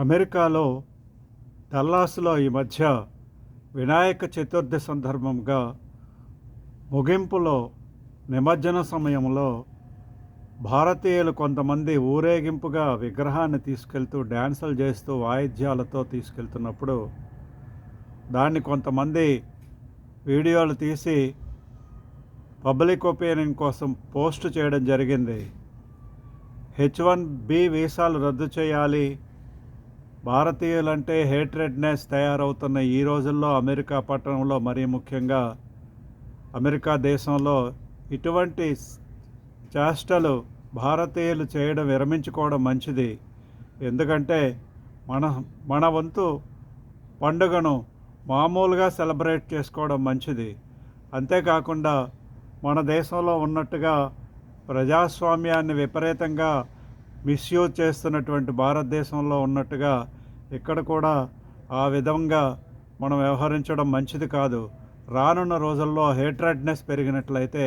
అమెరికాలో డల్లాస్లో ఈ మధ్య వినాయక చతుర్థి సందర్భంగా ముగింపులో నిమజ్జన సమయంలో భారతీయులు కొంతమంది ఊరేగింపుగా విగ్రహాన్ని తీసుకెళ్తూ డ్యాన్సులు చేస్తూ వాయిద్యాలతో తీసుకెళ్తున్నప్పుడు దాన్ని కొంతమంది వీడియోలు తీసి పబ్లిక్ ఒపీనియన్ కోసం పోస్ట్ చేయడం జరిగింది. H1B వీసాలు రద్దు చేయాలి, భారతీయులంటే హేట్రెడ్నెస్ తయారవుతున్న ఈ రోజుల్లో అమెరికా పట్టణంలో, మరీ ముఖ్యంగా అమెరికా దేశంలో ఇటువంటి చేష్టలు భారతీయులు చేయడం విరమించుకోవడం మంచిది. ఎందుకంటే మన వంతు పండుగను మామూలుగా సెలబ్రేట్ చేసుకోవడం మంచిది. అంతేకాకుండా మన దేశంలో ఉన్నట్టుగా ప్రజాస్వామ్యాన్ని విపరీతంగా మిస్యూజ్ చేస్తున్నటువంటి భారతదేశంలో ఉన్నట్టుగా ఇక్కడ కూడా ఆ విధంగా మనం వ్యవహరించడం మంచిది కాదు. రానున్న రోజుల్లో హేట్రెడ్నెస్ పెరిగినట్లయితే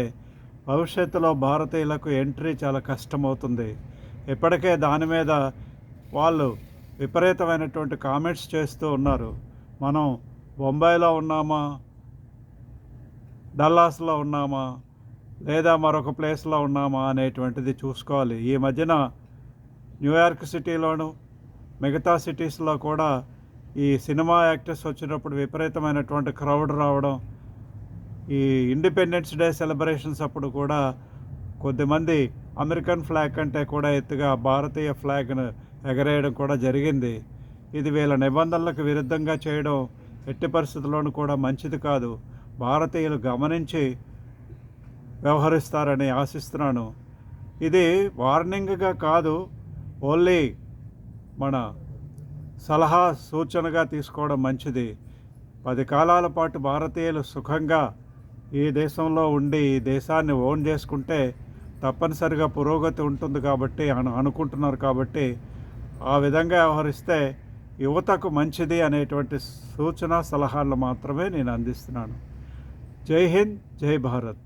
భవిష్యత్తులో భారతీయులకు ఎంట్రీ చాలా కష్టమవుతుంది. ఇప్పటికే దాని మీద వాళ్ళు విపరీతమైనటువంటి కామెంట్స్ చేస్తూ ఉన్నారు. మనం బొంబాయిలో ఉన్నామా, డల్లాస్లో ఉన్నామా, లేదా మరొక ప్లేస్లో ఉన్నామా అనేటువంటిది చూసుకోవాలి. ఈ మధ్యన న్యూయార్క్ సిటీలోను మిగతా సిటీస్లో కూడా ఈ సినిమా యాక్టర్స్ వచ్చినప్పుడు విపరీతమైనటువంటి క్రౌడ్ రావడం, ఈ ఇండిపెండెన్స్ డే సెలబ్రేషన్స్ అప్పుడు కూడా కొద్దిమంది అమెరికన్ ఫ్లాగ్ కంటే కూడా ఎత్తుగా భారతీయ ఫ్లాగ్ను ఎగరేయడం కూడా జరిగింది. ఇది వీళ్ళ నిబంధనలకు విరుద్ధంగా చేయడం ఎట్టి పరిస్థితుల్లోనూ కూడా మంచిది కాదు. భారతీయులు గమనించి వ్యవహరిస్తారని ఆశిస్తున్నాను. ఇది వార్నింగ్గా కాదు, ఓన్లీ మన సలహా సూచనగా తీసుకోవడం మంచిది. 10 కాలాల పాటు భారతీయులు సుఖంగా ఈ దేశంలో ఉండి ఈ దేశాన్ని ఓన్ చేసుకుంటే తప్పనిసరిగా పురోగతి ఉంటుంది కాబట్టి అనుకుంటున్నారు. కాబట్టి ఆ విధంగా వ్యవహరిస్తే యువతకు మంచిది అనేటువంటి సూచన సలహాలు మాత్రమే నేను అందిస్తున్నాను. జై హింద్, జై భారత్.